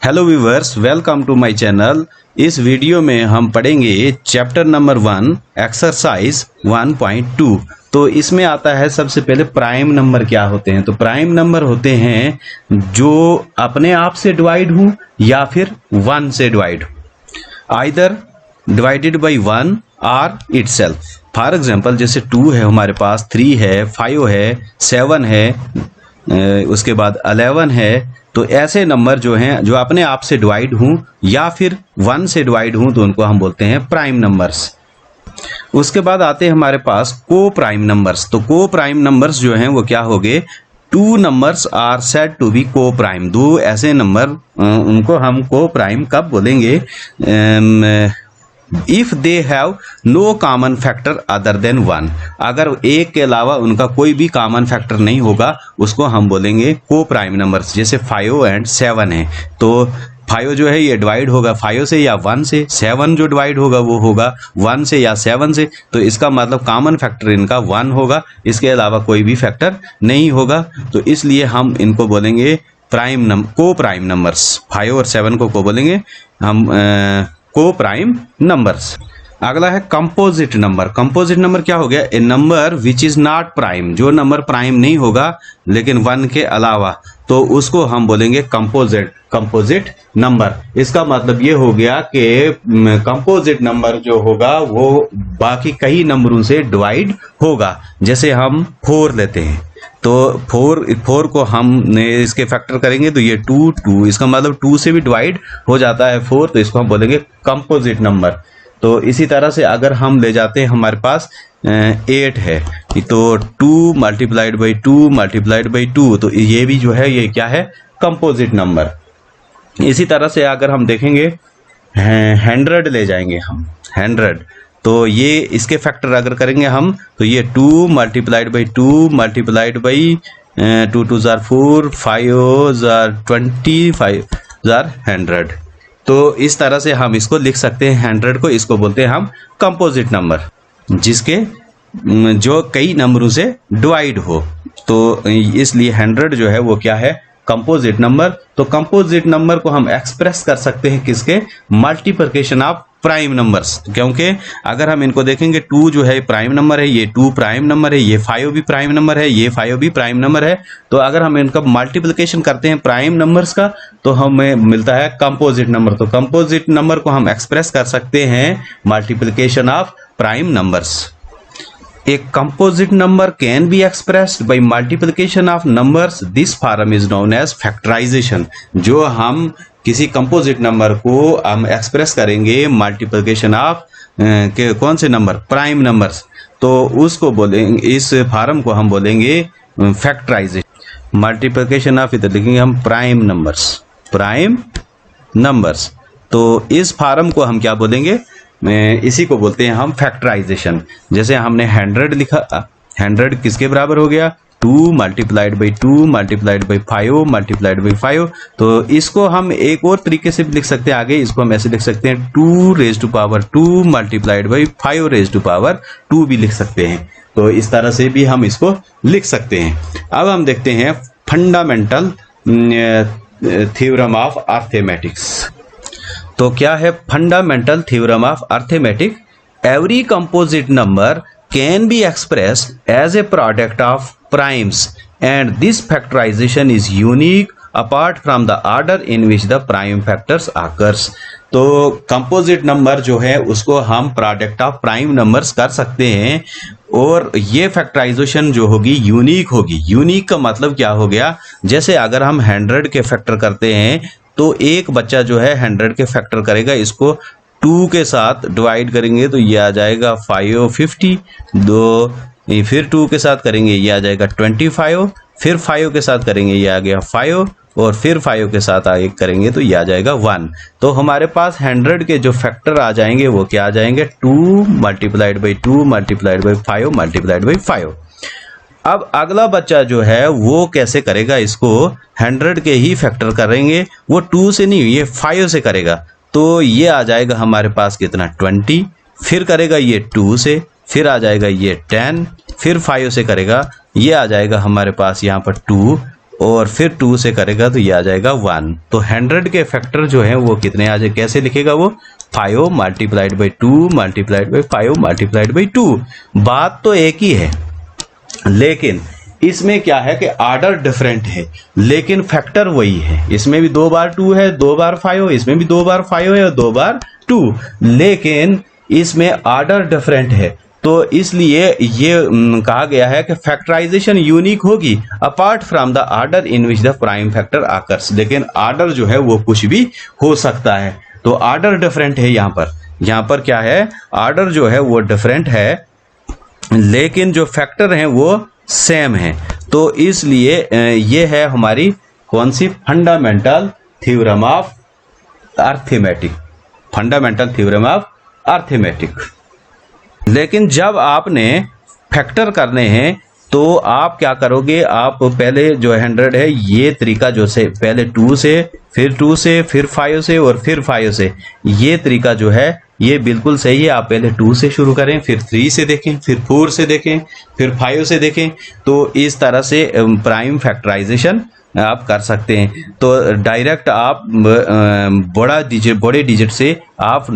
Hello viewers, welcome to my channel. इस video में हम पढ़ेंगे चैप्टर नंबर 1 एक्सरसाइज 1.2। तो इसमें आता है सबसे पहले प्राइम नंबर क्या होते हैं। तो प्राइम नंबर होते हैं जो अपने आप से डिवाइड हो या फिर 1 से डिवाइड हो, आइदर डिवाइडेड बाय 1 और इटसेल्फ। फॉर एग्जांपल जैसे 2 है हमारे पास, 3 है, 5 है, 7 है, उसके बाद 11 है। तो ऐसे नंबर जो हैं जो अपने आप से डिवाइड हों या फिर 1 से डिवाइड हों तो उनको हम बोलते हैं प्राइम नंबर्स। उसके बाद आते हैं हमारे पास को प्राइम नंबर्स। तो को प्राइम नंबर्स जो हैं वो क्या हो गए, 2 numbers are said to be coprime. दो ऐसे नंबर उनको हम को प्राइम कब बोलेंगे, if they have no common factor other than 1। अगर एक के अलावा उनका कोई भी कॉमन फैक्टर नहीं होगा उसको हम बोलेंगे को प्राइम नंबर्स। जैसे 5 एंड 7 है, तो 5 जो है ये डिवाइड होगा 5 से या 1 से, 7 जो डिवाइड होगा वो होगा 1 से या 7 से। तो इसका मतलब कॉमन फैक्टर इनका 1 होगा, इसके अलावा कोई भी फैक्टर नहीं होगा। तो इसलिए हम इनको बोलेंगे को प्राइम नंबर्स। 5 और 7 को बोलेंगे हम को प्राइम नंबर्स। अगला है कंपोजिट नंबर। कंपोजिट नंबर क्या हो गया, a number which is not prime. जो नंबर प्राइम नहीं होगा लेकिन 1 के अलावा, तो उसको हम बोलेंगे कंपोजिट नंबर। इसका मतलब ये हो गया कि कंपोजिट नंबर जो होगा वो बाकी कई नंबरों से डिवाइड होगा। जैसे हम 4 लेते हैं तो 4 को हम इसके फैक्टर करेंगे तो ये 2 इसका मतलब 2 से भी डिवाइड हो जाता है 4, तो इसको हम बोलेंगे कंपोजिट नंबर। तो इसी तरह से अगर हम ले जाते हैं हमारे पास 8 है तो 2 मल्टीप्लाइड बाई 2 मल्टीप्लाइड बाई 2, तो ये भी जो है ये क्या है, कंपोजिट नंबर। इसी तरह से अगर हम देखेंगे 100 ले जाएंगे हम 100, तो ये इसके फैक्टर अगर करेंगे हम तो ये 2 multiplied by 2 multiplied by 2 2 jar 4 5 jar 20 5 jar 100। तो इस तरह से हम इसको लिख सकते हैं 100 को, इसको बोलते हैं हम कंपोजिट नंबर, जिसके जो कई नंबरों से डिवाइड हो। तो इसलिए 100 जो है वो क्या है, कंपोजिट नंबर। तो कंपोजिट नंबर को हम एक्सप्रेस कर सकते हैं किसके, मल्टीप्लिकेशन ऑफ प्राइम नंबर्स। क्योंकि अगर हम इनको देखेंगे 2 जो है प्राइम नंबर है, ये 2 प्राइम नंबर है, ये 5 भी प्राइम नंबर है, ये 5 भी प्राइम नंबर है। तो अगर हम इनका मल्टीप्लिकेशन करते हैं प्राइम नंबर्स का तो हमें मिलता है कंपोजिट नंबर। तो कंपोजिट नंबर को हम एक्सप्रेस कर सकते हैं multiplication of prime numbers. A composite number can be expressed by multiplication of numbers. This form is known as factorization. जो हम किसी कंपोजिट नंबर को हम एक्सप्रेस करेंगे मल्टीप्लिकेशन ऑफ के कौन से नंबर, प्राइम नंबर्स, तो उसको बोलेंगे, इस फार्म को हम बोलेंगे फैक्टराइजेशन। मल्टीप्लिकेशन ऑफ इधर लिखेंगे हम प्राइम नंबर्स। तो इस फार्म को हम क्या बोलेंगे, इसी को बोलते हैं हम फैक्टराइजेशन। जैसे हमने 100 लिखा, 100 किसके बराबर हो गया, 2 multiplied by 2 multiplied by 5 multiplied by 5। तो इसको हम एक और तरीके से भी लिख सकते हैं, आगे इसको हम ऐसे लिख सकते हैं 2 raise to power 2 multiplied by 5 raise to power 2 भी लिख सकते हैं। तो इस तरह से भी हम इसको लिख सकते हैं। अब हम देखते हैं फंडामेंटल थ्योरम ऑफ अर्थमेटिक्स। तो क्या है fundamental theorem of arithmetic, every composite number can be expressed as a product of primes and this factorization is unique apart from the order in which the prime factors occurs. तो composite number जो है उसको हम product of prime numbers कर सकते हैं और ये फैक्टराइजेशन जो होगी यूनिक होगी। यूनिक का मतलब क्या हो गया, जैसे अगर हम 100 के फैक्टर करते हैं तो एक बच्चा जो है 100 के फैक्टर करेगा, इसको 2 के साथ डिवाइड करेंगे तो ये आ जाएगा 550, फिर 2 के साथ करेंगे ये आ जाएगा 25, फिर 5 के साथ करेंगे ये आ गया 5, और फिर 5 के साथ आगे करेंगे तो ये आ जाएगा 1। तो हमारे पास 100 के जो फैक्टर आ जाएंगे वो क्या आ जाएंगे, 2 multiplied by 2 multiplied by 5 multiplied by 5। अब अगला बच्चा जो है वो कैसे करेगा, इसको 100 के ही फैक्टर करेंगे, वो 2 से नहीं ये 5 से करेगा। तो ये आ जाएगा हमारे पास कितना 20, फिर करेगा ये 2 से, फिर आ जाएगा ये 10, फिर 5 से करेगा, ये आ जाएगा हमारे पास यहाँ पर 2, और फिर 2 से करेगा तो ये आ जाएगा 1। तो 100 के फैक्टर जो है वो कितने आ जाए, कैसे लिखेगा वो 5 multiplied by 2 multiplied by 5 multiplied by 2। बात तो एक ही है, लेकिन इसमें क्या है कि आर्डर डिफरेंट है लेकिन फैक्टर वही है। इसमें भी 2 बार 2 है, 2 बार 5 है, इसमें भी 2 बार 5 है और 2 बार 2, लेकिन इसमें आर्डर डिफरेंट है। तो इसलिए ये कहा गया है कि फैक्टराइजेशन यूनिक होगी apart from the order in which the prime factor occurs. लेकिन आर्डर जो है वो कुछ भी हो सकता है, तो आर्डर डिफरेंट है। यहाँ पर क्या है, आर्डर जो है वो डिफरेंट है लेकिन जो फैक्टर हैं वो सेम है। तो इसलिए ये है हमारी कौन सी, fundamental theorem of arithmetic, fundamental theorem of arithmetic. लेकिन जब आपने फैक्टर करने हैं तो आप क्या करोगे, आप पहले जो 100 है ये तरीका जो से पहले 2 से फिर 2 से फिर 5 से और फिर 5 से, ये तरीका जो है ये बिल्कुल सही है। आप पहले 2 से शुरू करें, फिर 3 से देखें, फिर 4 से देखें, फिर 5 से देखें। तो इस तरह से प्राइम फैक्टराइजेशन आप कर सकते हैं। तो डायरेक्ट आप बड़े डिजिट से आप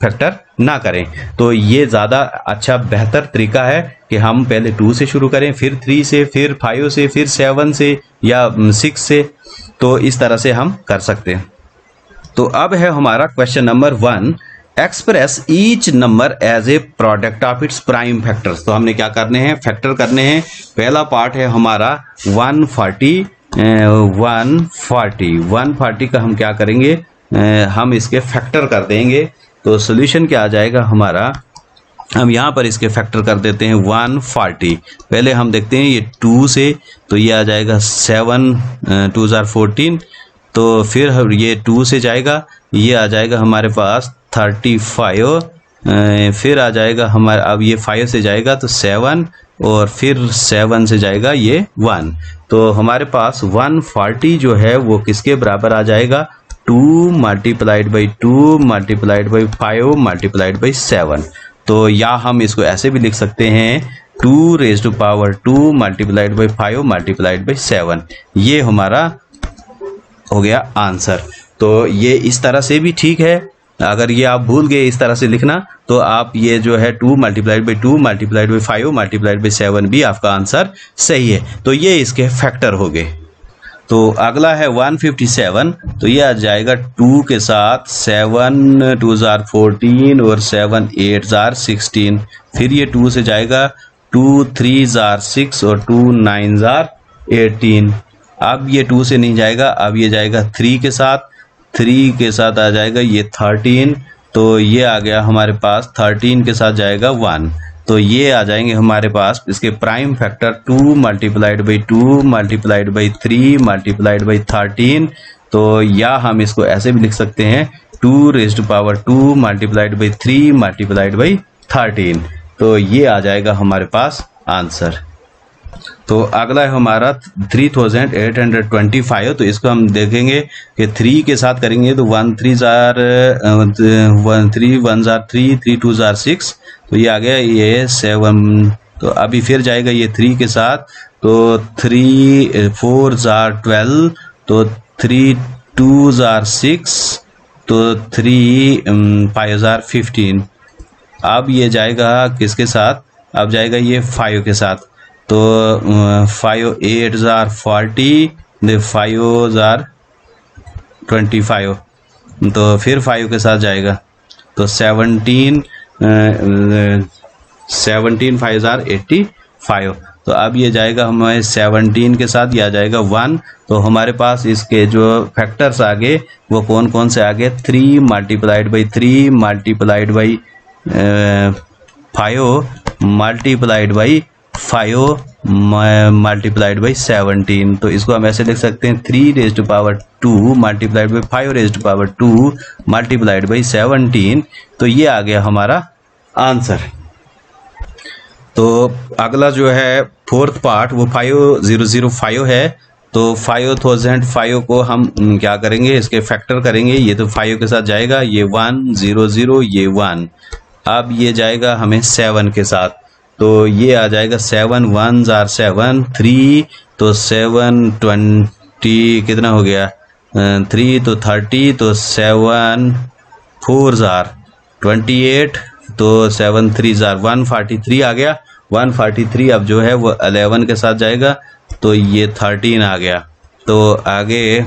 फैक्टर ना करें। तो ये ज़्यादा अच्छा बेहतर तरीका है कि हम पहले 2 से शुरू करें, फिर 3 से, फिर 5 से, फिर 7 से या 6 से। तो इस तरह से हम कर सकते हैं। तो अब है हमारा question number 1, express each number as a product of its prime factors. तो हमने क्या करने हैं, फैक्टर करने हैं। पहला पार्ट है हमारा 140 का हम क्या करेंगे, हम इसके फैक्टर कर देंगे। तो सोल्यूशन क्या आ जाएगा हमारा, हम यहाँ पर इसके फैक्टर कर देते हैं 140। पहले हम देखते हैं ये 2 से, तो ये आ जाएगा 7 2 14। तो फिर ये 2 से जाएगा, ये आ जाएगा हमारे पास 35। फिर आ जाएगा हमारा, अब ये 5 से जाएगा तो 7 और फिर 7 से जाएगा ये 1। तो हमारे पास 140 जो है वो किसके बराबर आ जाएगा, 2 multiplied by 2 multiplied by 5 multiplied by 7। तो या हम इसको ऐसे भी लिख सकते हैं 2 raise to power 2 multiplied by 5 multiplied by 7। ये हमारा हो गया आंसर। तो ये इस तरह से भी ठीक है। अगर ये आप भूल गए इस तरह से लिखना, तो आप ये जो है 2 multiplied by 2 multiplied by 5 multiplied by 7 भी आपका आंसर सही है। तो ये इसके फैक्टर हो गए। तो अगला है 157। तो ये आ जाएगा 2 के साथ 7 2 14 और 7 8 16। फिर ये 2 से जाएगा 2 3 6 और 2 9 18। अब ये 2 से नहीं जाएगा, अब ये जाएगा 3 के साथ, 3 के साथ आ जाएगा ये 13। तो ये आ गया हमारे पास 13 के साथ जाएगा 1। तो ये आ जाएंगे हमारे पास इसके prime factor 2 multiplied by 2 multiplied by 3 multiplied by 13। तो या हम इसको ऐसे भी लिख सकते हैं 2 raise to power 2 multiplied by 3 multiplied by 13। तो ये आ जाएगा हमारे पास आंसर। तो अगला है हमारा 3825। तो इसको हम देखेंगे कि 3 के साथ करेंगे तो 1 3 1 3 3 2 6। तो ये आ गया ये 7। तो अभी फिर जाएगा ये 3 के साथ, तो 3 4 12। तो 3 2 6। तो 3 5 15। अब ये जाएगा किसके साथ, अब जाएगा ये 5 के साथ। तो 5 8 40, 5 25। तो फिर 5 के साथ जाएगा तो 17 5 85। तो अब ये जाएगा हमारे 17 के साथ, ये आ जाएगा 1। तो हमारे पास इसके जो फैक्टर्स आगे वो कौन कौन से आगे, 3 multiplied by 3 multiplied by 5 multiplied by 5 multiplied by 17। तो इसको हम ऐसे लिख सकते हैं 3 raise to power 2 multiplied by 5 raise to power 2 multiplied by 17। तो ये आ गया हमारा आंसर। तो अगला जो है फोर्थ पार्ट वो 5005 है। तो 5005 को हम क्या करेंगे, इसके फैक्टर करेंगे। ये तो 5 के साथ जाएगा, ये 1 0 0 ये 1। अब ये जाएगा हमें 7 के साथ, तो ये आ जाएगा 7 1s are 7, 3 तो 7 20 कितना हो गया 3 तो 30 तो 7 4s are 28 तो 7 3s are 143 आ गया। 143 अब जो है वो 11 के साथ जाएगा तो ये 13 आ गया। तो आगे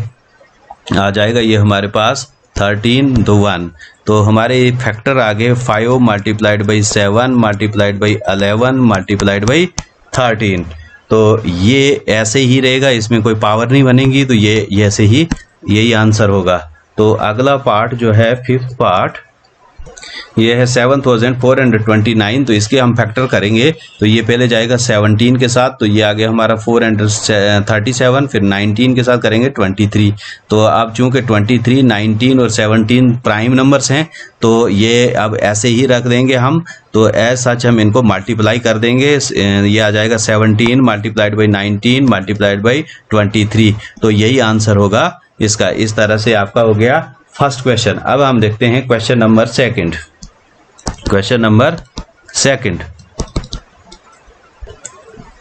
आ जाएगा ये हमारे पास 13 तो 1, तो हमारे फैक्टर आगे 5 multiplied by 7 multiplied by 11 multiplied by 13। तो ये ऐसे ही रहेगा, इसमें कोई पावर नहीं बनेगी, तो ये ऐसे ही यही आंसर होगा। तो अगला पार्ट जो है फिफ्थ पार्ट ये है 7429, तो इसके हम फैक्टर करेंगे तो ये पहले जाएगा 17 के साथ, तो ये आ गया हमारा 437, फिर 19 के साथ करेंगे 23। तो अब चूंकि 23 19 और 17 प्राइम नंबर्स हैं तो ये अब ऐसे ही रख देंगे हम, तो एज सच हम इनको मल्टीप्लाई कर देंगे। ये आ जाएगा 17 मल्टीप्लाइड बाई 19 मल्टीप्लाइड बाई 23, तो यही आंसर होगा इसका। इस तरह से आपका हो गया फर्स्ट क्वेश्चन। अब हम देखते हैं question number second. Question number second,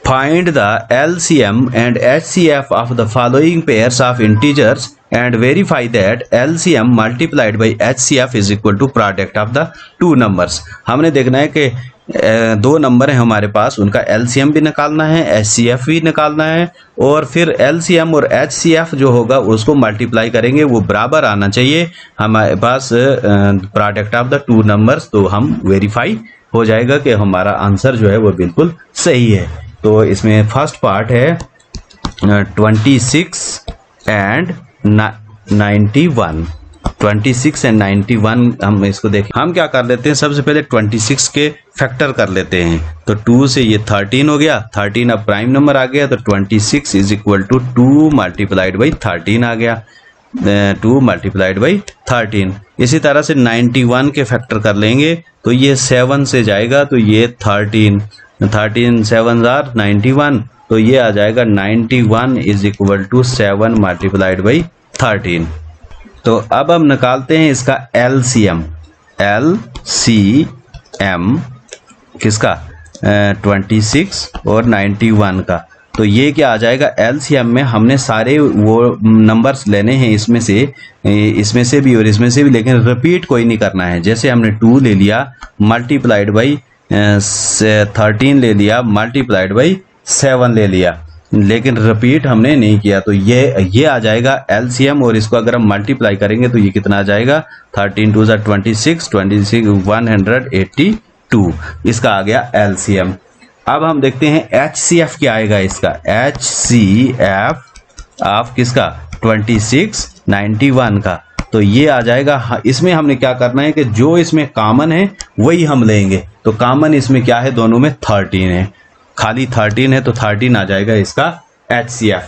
find the LCM and HCF of the following pairs of integers and verify that LCM multiplied by HCF is equal to product of the two numbers। हमने देखना है कि दो number है हमारे पास, उनका LCM भी निकालना है, HCF भी निकालना है, और फिर LCM और HCF जो होगा उसको मल्टीप्लाई करेंगे, वो बराबर आना चाहिए हमारे पास product of the two numbers. तो हम वेरीफाई हो जाएगा कि हमारा आंसर जो है वो बिल्कुल सही है। तो इसमें फर्स्ट पार्ट है 26 एंड 91। 26 एंड 91 हम इसको देखें। हम क्या कर लेते हैं, सबसे पहले 26 के फैक्टर कर लेते हैं। तो 2 से ये 13 हो गया, 13 अब प्राइम नंबर आ गया, तो 26 is equal to 2 multiplied by 13 आ गया, 2 मल्टीप्लाइड बाई 13। इसी तरह से 91 के फैक्टर कर लेंगे तो ये 7 से जाएगा, तो ये 13 7 आर 91, तो ये आ जाएगा 91 is equal to 7 multiplied by 13। तो अब हम निकालते हैं इसका LCM किसका 26 और 91 का। तो ये क्या आ जाएगा, LCM में हमने सारे वो नंबर्स लेने हैं, इसमें से भी और इसमें से भी, लेकिन रिपीट कोई नहीं करना है। जैसे हमने 2 ले लिया मल्टीप्लाइड बाई 13 ले लिया मल्टीप्लाइड बाई 7 ले लिया, लेकिन रिपीट हमने नहीं किया। तो ये आ जाएगा LCM, और इसको अगर हम मल्टीप्लाई करेंगे तो ये कितना आ जाएगा, 13 2 26 182, इसका आ गया LCM। अब हम देखते हैं HCF क्या आएगा इसका। HCF ऑफ किसका 26 91 का। तो ये आ जाएगा, इसमें हमने क्या करना है कि जो इसमें कॉमन है वही हम लेंगे। तो कॉमन इसमें क्या है, दोनों में 13 है, खाली 13 है, तो 13 आ जाएगा इसका HCF।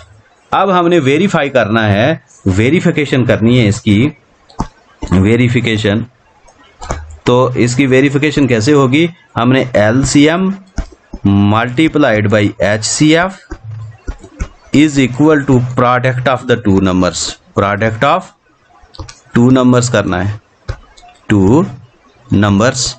अब हमने वेरीफाई करना है, वेरिफिकेशन करनी है इसकी वेरिफिकेशन। तो इसकी वेरिफिकेशन कैसे होगी, हमने LCM multiplied by HCF is equal to product of the two numbers. Product of two numbers करना है, टू नंबर्स।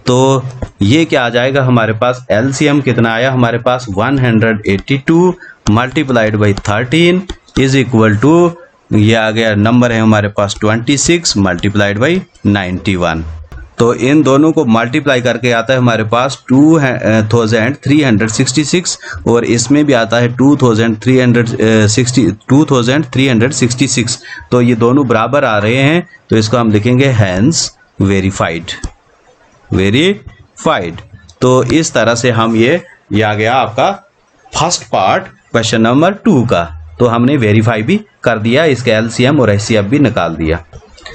तो ये क्या आ जाएगा हमारे पास, LCM कितना आया हमारे पास 182 multiplied by 13 is equal to, ये आ गया नंबर है हमारे पास 26 मल्टीप्लाइड बाई 91। तो इन दोनों को मल्टीप्लाई करके आता है हमारे पास 2366, और इसमें भी आता है 2366। तो ये दोनों बराबर आ रहे हैं, तो इसको हम लिखेंगे हैंस वेरीफाइड। तो इस तरह से हम ये आ गया आपका फर्स्ट पार्ट क्वेश्चन नंबर 2 का। तो हमने वेरीफाई भी कर दिया, इसके LCM और HCF भी निकाल दिया।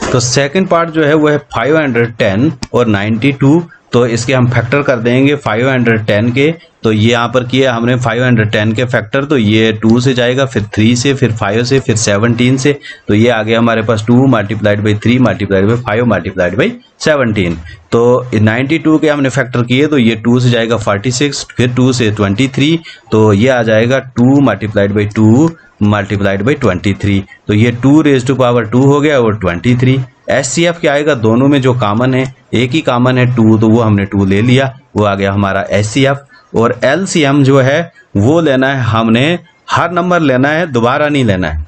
तो सेकंड पार्ट जो है वो है 510 और 92। तो इसके हम फैक्टर कर देंगे 510 के। तो ये यहाँ पर किया हमने 510 के फैक्टर, तो ये 2 से जाएगा, फिर 3 से, फिर 5 से, फिर 17 से। तो ये आ गया हमारे पास 2 multiplied by 3 multiplied by 5 multiplied by 17। तो 92 के हमने फैक्टर किए, तो ये 2 से जाएगा 46, फिर 2 से 23। तो ये आ जाएगा 2 मल्टीप्लाइड बाई 2 मल्टीप्लाइड बाई 23। तो ये 2 रेज़ टू पावर 2 हो गया और 23। HCF क्या आएगा, दोनों में जो कॉमन है, एक ही कॉमन है 2, तो वो हमने 2 ले लिया, वो आ गया हमारा HCF। और LCM जो है वो लेना है हमने, हर नंबर लेना है, दोबारा नहीं लेना है।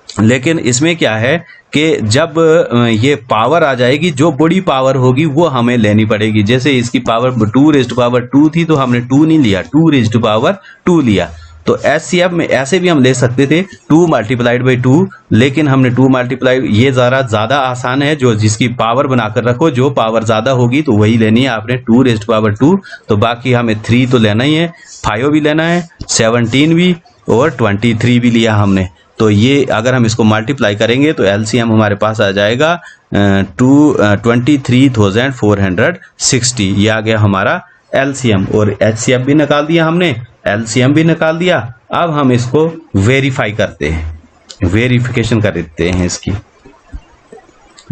लेकिन इसमें क्या है कि जब ये पावर आ जाएगी, जो बड़ी पावर होगी वो हमें लेनी पड़ेगी। जैसे इसकी पावर 2⁻² थी, तो हमने 2 नहीं लिया, 2⁻² लिया। तो HCF में ऐसे भी हम ले सकते थे 2 × 2, लेकिन हमने 2 मल्टीप्लाई, ये ज़्यादा आसान है, जो जिसकी पावर बनाकर रखो, जो पावर ज़्यादा होगी तो वही लेनी है आपने, 2⁻²। तो बाकी हमें 3 तो लेना ही है, 5 भी लेना है, 17 भी, और 23 भी लिया हमने। तो ये अगर हम इसको मल्टीप्लाई करेंगे तो LCM हमारे पास आ जाएगा 23,460। ये आ गया हमारा LCM। और HCF भी निकाल दिया हमने, LCM भी निकाल दिया। अब हम इसको वेरीफाई करते हैं, वेरिफिकेशन कर देते हैं इसकी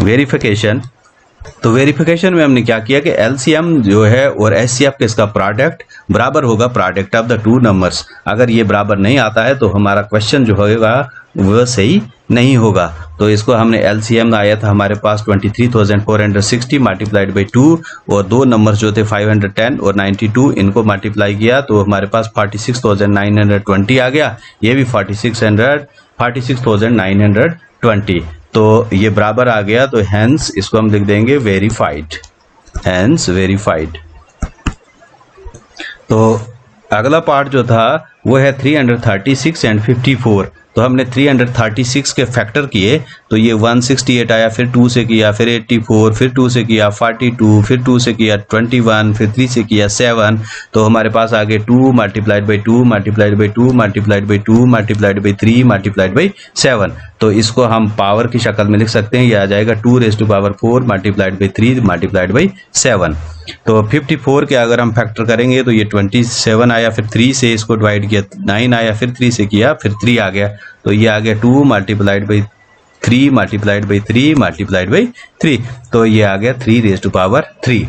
वेरिफिकेशन। तो वेरिफिकेशन में हमने क्या किया कि LCM जो है और HCF के इसका प्रोडक्ट बराबर होगा product of the two numbers. अगर ये बराबर नहीं आता है तो हमारा क्वेश्चन जो होगा वह सही नहीं होगा। तो इसको हमने LCM आया था हमारे पास 23,460 × 2, और दो नंबर्स जो थे 510 और 92, इनको मल्टीप्लाई किया तो हमारे पास 46,920 आ गया। ये भी 46,920, तो ये बराबर आ गया। तो हेंस इसको हम लिख देंगे वेरीफाइड, हेंस वेरीफाइड। तो अगला पार्ट जो था वो है 336 एंड 54। तो हमने 336 के फैक्टर किए, तो ये 168 आया, फिर 2 से किया, फिर 84, फिर 2 से किया 42, फिर 2 से किया 21, फिर 3 से किया 7। तो हमारे पास आ गए 2 × 2 × 2 × 2 × 3 × 7। तो इसको हम पावर की शक्ल में लिख सकते हैं, ये आ जाएगा 2⁻4 × 3 × 7। तो 54 के अगर हम फैक्टर करेंगे तो ये 27 आया, फिर 3 से इसको डिवाइड किया 9 आया, फिर 3 से किया, फिर 3 आ गया। तो ये आ गया 2 × 3 × 3 × 3। तो ये आ गया 3⁻3।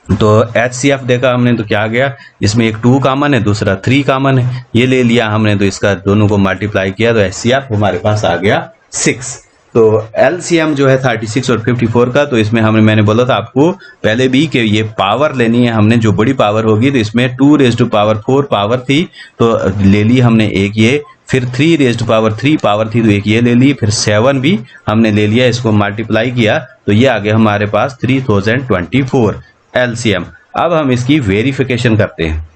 तो HCF देखा हमने तो क्या आ गया, इसमें एक 2 कॉमन है, दूसरा 3 कॉमन है, ये ले लिया हमने। तो इसका दोनों को मल्टीप्लाई किया तो HCF हमारे पास आ गया 6। तो LCM जो है 36 और 54 का, तो इसमें मैंने बोला था आपको पहले भी कि ये पावर लेनी है हमने, जो बड़ी पावर होगी। तो इसमें 2⁻4 पावर थी तो ले ली हमने एक ये, फिर 3⁻3 पावर थी तो एक ये ले ली, फिर 7 भी हमने ले लिया, इसको मल्टीप्लाई किया तो ये आ गया हमारे पास 3024 LCM। अब हम इसकी वेरिफिकेशन करते हैं।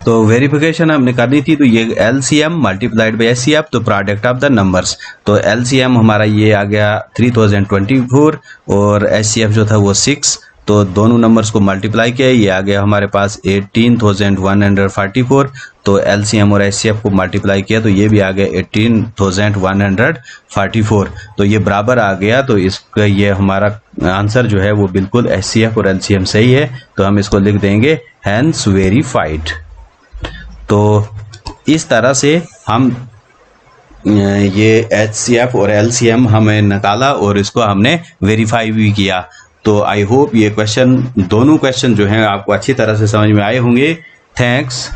तो वेरिफिकेशन हमने करनी थी, तो ये LCM × HCF, तो प्रोडक्ट ऑफ द नंबर्स। तो LCM हमारा ये आ गया 3024 और HCF जो था वो 6। तो दोनों नंबर्स को मल्टीप्लाई किया, ये आ गया हमारे पास 18,144। तो LCM और HCF को मल्टीप्लाई किया तो ये भी आ गया 18,144। तो ये बराबर आ गया। तो इसका ये हमारा आंसर जो है वो बिल्कुल HCF और LCM सही है। तो हम इसको लिख देंगे हेंस वेरीफाइड। तो इस तरह से हम ये HCF और LCM हमें निकाला और इसको हमने वेरीफाई भी किया। तो आई होप ये क्वेश्चन, दोनों क्वेश्चन जो हैं आपको अच्छी तरह से समझ में आए होंगे। थैंक्स।